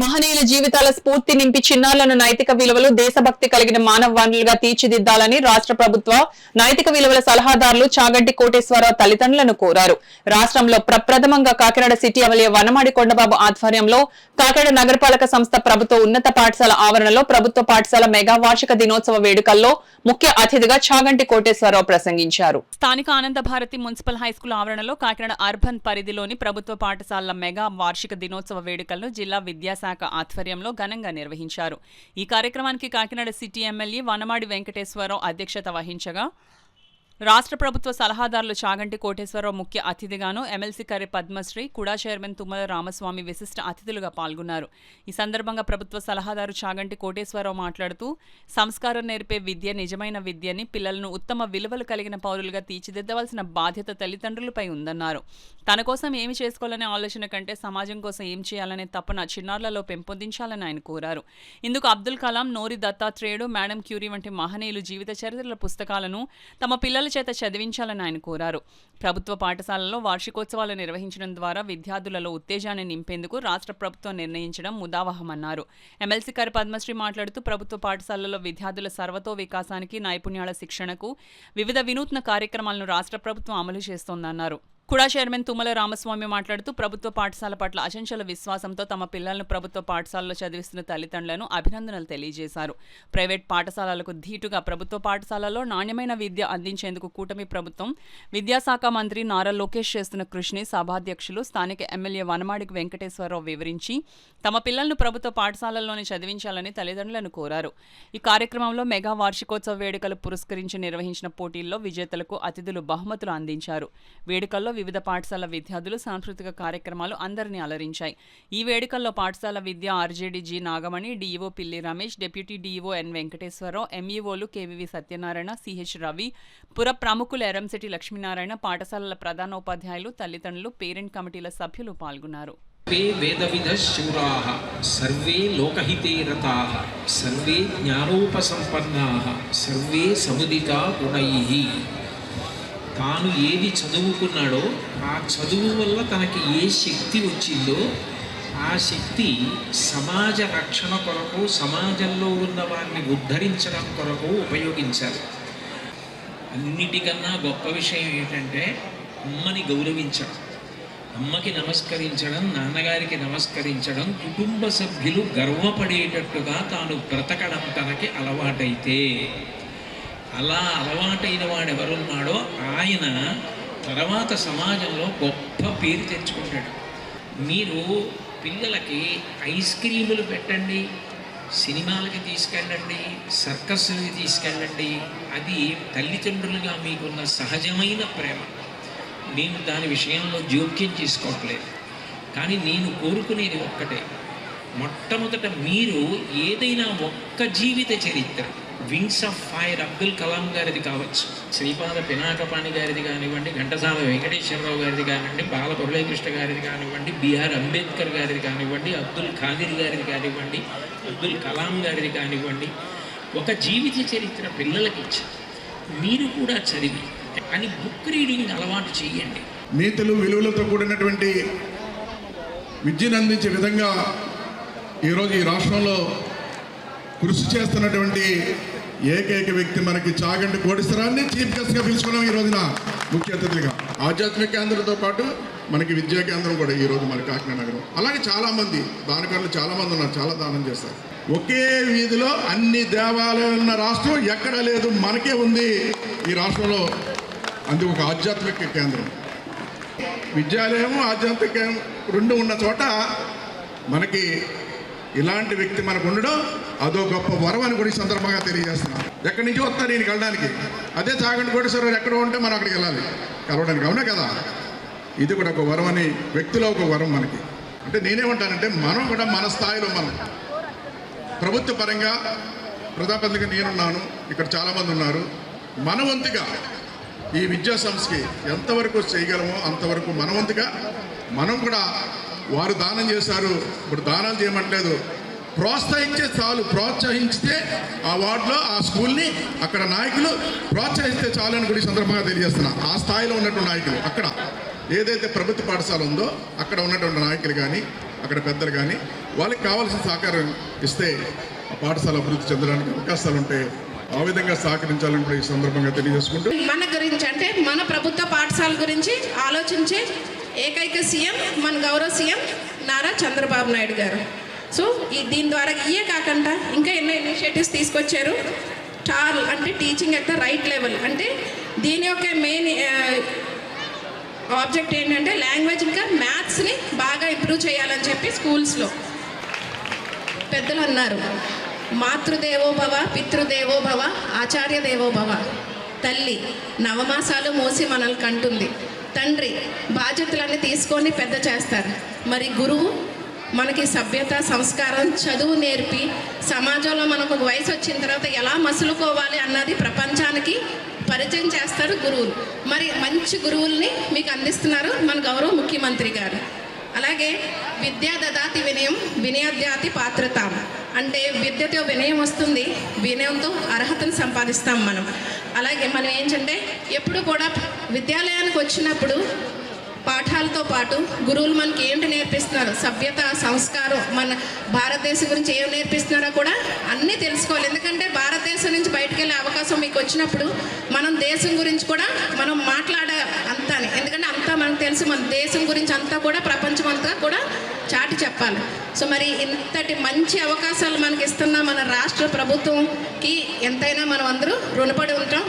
మహనీయుల జీవితాల స్ఫూర్తి నింపి చిన్నారులను నైతిక విలువలు దేశభక్తి కలిగిన మానవ వనరులుగా తీర్చిదిద్దాలని రాష్ట్ర ప్రభుత్వ నైతిక విలువల సలహాదారులు చాగంటి కోటేశ్వరరావు తల్లిదండ్రులను కోరారు. రాష్ట్రంలో ప్రప్రథమంగా కాకినాడ సిటీ ఎమ్మెల్యే వనమాడి కొండబాబు ఆధ్వర్యంలో కాకినాడ నగరపాలక సంస్థ ప్రభుత్వ ఉన్నత పాఠశాల ఆవరణలో ప్రభుత్వ పాఠశాల మెగా వార్షిక దినోత్సవ వేడుకల్లో ముఖ్య అతిథిగా చాగంటి కోటేశ్వరరావు ప్రసంగించారు. స్థానిక ఆనంద భారతి మున్సిపల్ హైస్కూల్ ఆవరణలో కాకినాడ అర్బన్ పరిధిలోని ప్రభుత్వ పాఠశాలల మెగా వార్షిక దినోత్సవ వేడుకలను జిల్లా విద్యాశాఖ ఆధ్వర్యంలో ఘనంగా నిర్వహించారు. ఈ కార్యక్రమానికి కాకినాడ సిటీ ఎమ్మెల్యే వనమాడి వెంకటేశ్వరరావు అధ్యక్షత వహించగా రాష్ట్ర ప్రభుత్వ సలహాదారులు చాగంటి కోటేశ్వరరావు ముఖ్య అతిథిగాను, ఎమ్మెల్సీ కర్రి పద్మశ్రీ, కుడా చైర్మన్ తుమ్మల రామస్వామి విశిష్ట అతిథులుగా పాల్గొన్నారు. ఈ సందర్భంగా ప్రభుత్వ సలహాదారు చాగంటి కోటేశ్వరరావు మాట్లాడుతూ సంస్కారం నేర్పే విద్య నిజమైన విద్యని, పిల్లలను ఉత్తమ విలువలు కలిగిన పౌరులుగా తీర్చిదిద్దవలసిన బాధ్యత తల్లిదండ్రులపై ఉందన్నారు. తన కోసం ఏమి చేసుకోవాలనే ఆలోచన కంటే సమాజం కోసం ఏం చేయాలనే తపన చిన్నారులలో పెంపొందించాలని ఆయన కోరారు. ఇందుకు అబ్దుల్ కలాం, నోరి దత్తాత్రేయుడు, మేడం క్యూరీ వంటి మహనీయులు జీవిత చరిత్రల పుస్తకాలను తమ పిల్లల చేత చదివించాలని ఆయన కోరారు. ప్రభుత్వ పాఠశాలల్లో వార్షికోత్సవాలు నిర్వహించడం ద్వారా విద్యార్థులలో ఉత్తేజాన్ని నింపేందుకు రాష్ట్ర ప్రభుత్వం నిర్ణయించడం ముదావహమన్నారు. ఎమ్మెల్సీ కర్రి పద్మశ్రీ మాట్లాడుతూ ప్రభుత్వ పాఠశాలల్లో విద్యార్థుల సర్వతో వికాసానికి, నైపుణ్యాల శిక్షణకు వివిధ వినూత్న కార్యక్రమాలను రాష్ట్ర ప్రభుత్వం అమలు చేస్తోందన్నారు. కుడా చైర్మన్ తుమ్మల రామస్వామి మాట్లాడుతూ ప్రభుత్వ పాఠశాల పట్ల అచంచల విశ్వాసంతో తమ పిల్లలను ప్రభుత్వ పాఠశాలలో చదివిస్తున్న తల్లిదండ్రులను అభినందనలు తెలియజేశారు. ప్రైవేట్ పాఠశాలలకు ధీటుగా ప్రభుత్వ పాఠశాలలో నాణ్యమైన విద్య అందించేందుకు కూటమి ప్రభుత్వం విద్యాశాఖ మంత్రి నారా లోకేష్ చేస్తున్న కృషిని సభాధ్యక్షులు స్థానిక ఎమ్మెల్యే వనమాడి వెంకటేశ్వరరావు వివరించి తమ పిల్లలను ప్రభుత్వ పాఠశాలల్లోనే చదివించాలని తల్లిదండ్రులను కోరారు. ఈ కార్యక్రమంలో మెగా వార్షికోత్సవ వేడుకలు పురస్కరించి నిర్వహించిన పోటీల్లో విజేతలకు అతిథులు బహుమతులు అందించారు. వేడుకల్లో వివిధ పాఠశాల విద్యార్థులు సాంస్కృతిక కార్యక్రమాలు అందరినీ అలరించాయి. ఈ వేడుకల్లో పాఠశాల విద్య ఆర్జేడీ జి నాగమణి, డీఈఓ పిల్లి రమేష్, డిప్యూటీ డీఈఓ ఎన్ వెంకటేశ్వరరావు, ఎంఈఓలు కేవీవి సత్యనారాయణ, సిహెచ్ రవి, పుర ప్రముఖులు ఎరంశెట్టి లక్ష్మీనారాయణ, పాఠశాలల ప్రధానోపాధ్యాయులు, తల్లిదండ్రులు, పేరెంట్ కమిటీల సభ్యులు పాల్గొన్నారు. వేదవిదశూరాః సర్వే లోకహితే రతాః సర్వే జ్ఞానోపసంపన్నాః సర్వే సముదితా గుణైః. తాను ఏది చదువుకున్నాడో ఆ చదువు వల్ల తనకి ఏ శక్తి వచ్చిందో ఆ శక్తి సమాజ రక్షణ కొరకు, సమాజంలో ఉన్న వారిని ఉద్ధరించడం కొరకు ఉపయోగించాలి. అన్నిటికన్నా గొప్ప విషయం ఏంటంటే అమ్మని గౌరవించడం, అమ్మకి నమస్కరించడం, నాన్నగారికి నమస్కరించడం, కుటుంబ సభ్యులు గర్వపడేటట్టుగా తాను బ్రతకడం తనకి అలవాటైతే, అలా అలవాటైన వాడు ఎవరున్నాడో ఆయన తర్వాత సమాజంలో గొప్ప పేరు తెచ్చుకుంటాడు. మీరు పిల్లలకి ఐస్ క్రీములు పెట్టండి, సినిమాలకి తీసుకెళ్ళండి, సర్కస్లకి తీసుకెళ్ళండి, అది తల్లిదండ్రులుగా మీకున్న సహజమైన ప్రేమ. నేను దాని విషయంలో జోక్యం చేసుకోవట్లేదు. కానీ నేను కోరుకునేది ఒక్కటే, మొట్టమొదట మీరు ఏదైనా ఒక్క జీవిత చరిత్ర, wings of fire Abdul Kalam గారిది కావచ్చు, శ్రీపాద పినాకపాణి గారిది కానివ్వండి, ఘంటసాల వెంకటేశ్వరరావు గారిది కానివ్వండి, బాల మురళీకృష్ణ గారిది కానివ్వండి, బిఆర్ అంబేద్కర్ గారిది కానివ్వండి, అబ్దుల్ ఖాదిర్ గారిది కానివ్వండి, అబ్దుల్ కలాం గారిది కానివ్వండి, ఒక జీవిత చరిత్ర పిల్లలకి ఇచ్చి మీరు కూడా చదివి అని బుక్ రీడింగ్ అలవాటు చేయండి. నీతులు విలువలతో కూడినటువంటి విద్యను అందించే విధంగా ఈరోజు ఈ రాష్ట్రంలో కృషి చేస్తున్నటువంటి ఏకైక వ్యక్తి మనకి చాగంటి కోటేశ్వరరావుని చీఫ్ గెస్ట్గా పిలుచుకున్నాం ఈ రోజున ముఖ్య అతిథిగా. ఆధ్యాత్మిక కేంద్రంతో పాటు మనకి విద్యా కేంద్రం కూడా ఈరోజు మన కాకినాడ నగరం. అలాగే చాలామంది దానకారులు చాలామంది ఉన్నారు, చాలా దానం చేస్తారు. ఒకే వీధిలో అన్ని దేవాలయాలు ఉన్న రాష్ట్రం ఎక్కడా లేదు, మనకే ఉంది ఈ రాష్ట్రంలో. అందుకు ఒక ఆధ్యాత్మిక కేంద్రం, విద్యాలయము, ఆధ్యాత్మిక రెండు ఉన్న చోట మనకి ఇలాంటి వ్యక్తి మనకు ఉండడం అదో గొప్ప వరం అని కూడా ఈ సందర్భంగా తెలియజేస్తున్నాం. ఎక్కడి నుంచి వస్తారు ఈయనకి వెళ్ళడానికి, అదే చాగంటి కోటేశ్వరరావు ఎక్కడ ఉంటే మనం అక్కడికి వెళ్ళాలి కలవడానికి, అవునా కదా? ఇది కూడా ఒక వరం అని, వ్యక్తిలో ఒక వరం మనకి. అంటే నేనేమంటానంటే మనం కూడా మన స్థాయిలో మనం ప్రభుత్వ పరంగా ప్రజాప్రతినిధిగా నేనున్నాను, ఇక్కడ చాలామంది ఉన్నారు, మన వంతుగా ఈ విద్యా సంస్థకి ఎంతవరకు చేయగలమో అంతవరకు మన వంతుగా మనం కూడా, వారు దానం చేశారు, ఇప్పుడు దానాలు చేయమంటలేదు, ప్రోత్సహించే చాలు, ప్రోత్సహించితే ఆ వార్డులో ఆ స్కూల్ని అక్కడ నాయకులు ప్రోత్సహిస్తే చాలు అని కూడా ఈ సందర్భంగా తెలియజేస్తున్నా. ఆ స్థాయిలో ఉన్నటువంటి నాయకులు, అక్కడ ఏదైతే ప్రభుత్వ పాఠశాల ఉందో అక్కడ ఉన్నటువంటి నాయకులు కానీ అక్కడ పెద్దలు కానీ వాళ్ళకి కావాల్సిన సహకారం ఇస్తే ఆ పాఠశాల అభివృద్ధి చెందడానికి అవకాశాలు ఉంటాయి. ఆ విధంగా సహకరించాలని కూడా ఈ సందర్భంగా తెలియజేసుకుంటూ, మన గురించి అంటే మన ప్రభుత్వ పాఠశాల గురించి ఆలోచించే ఏకైక సీఎం మన గౌరవ సీఎం నారా చంద్రబాబు నాయుడు గారు. సో దీని ద్వారా ఇయే కాకుండా ఇంకా ఎన్నో ఇనిషియేటివ్స్ తీసుకొచ్చారు. టాల్ అంటే teaching at the right level. అంటే దీని యొక్క మెయిన్ ఆబ్జెక్ట్ ఏంటంటే లాంగ్వేజ్ ఇంకా మ్యాథ్స్ని బాగా ఇంప్రూవ్ చేయాలని చెప్పి స్కూల్స్లో పెద్దలు అన్నారు, మాతృదేవో భవ, పితృదేవో భవ, ఆచార్య దేవో భవ. తల్లి నవమాసాలు మోసి మనల్ని కంటుంది, తండ్రి బాధ్యతలన్నీ తీసుకొని పెద్ద చేస్తారు, మరి గురువు మనకి సభ్యత సంస్కారం చదువు నేర్పి సమాజంలో మనకు ఒక వయసు వచ్చిన తర్వాత ఎలా మసులుకోవాలి అన్నది ప్రపంచానికి పరిచయం చేస్తారు గురువులు. మరి మంచి గురువుల్ని మీకు అందిస్తున్నారు మన గౌరవ ముఖ్యమంత్రి గారు. అలాగే విద్యా దదాతి వినయం వినయాద్యాతి పాత్రతాం. అంటే విద్యతో వినయం వస్తుంది, వినయంతో అర్హతను సంపాదిస్తాం మనం. అలాగే మనం ఏంటంటే ఎప్పుడు కూడా విద్యాలయానికి వచ్చినప్పుడు పాఠాలతో పాటు గురువులు మనకి ఏంటి నేర్పిస్తున్నారు, సభ్యత సంస్కారం, మన భారతదేశం గురించి ఏం నేర్పిస్తున్నారో కూడా అన్నీ తెలుసుకోవాలి. ఎందుకంటే భారతదేశం నుంచి బయటకు వెళ్ళే అవకాశం మీకు వచ్చినప్పుడు మనం దేశం గురించి కూడా మనం మాట్లాడే అంతాని, ఎందుకంటే అంతా మనకు తెలుసు, మన దేశం గురించి అంతా కూడా ప్రపంచం అంతా కూడా చాటి చెప్పాలి. సో మరి ఇంతటి మంచి అవకాశాలు మనకి ఇస్తున్న మన రాష్ట్ర ప్రభుత్వంకి ఎంతైనా మనం అందరూ రుణపడి ఉంటాం.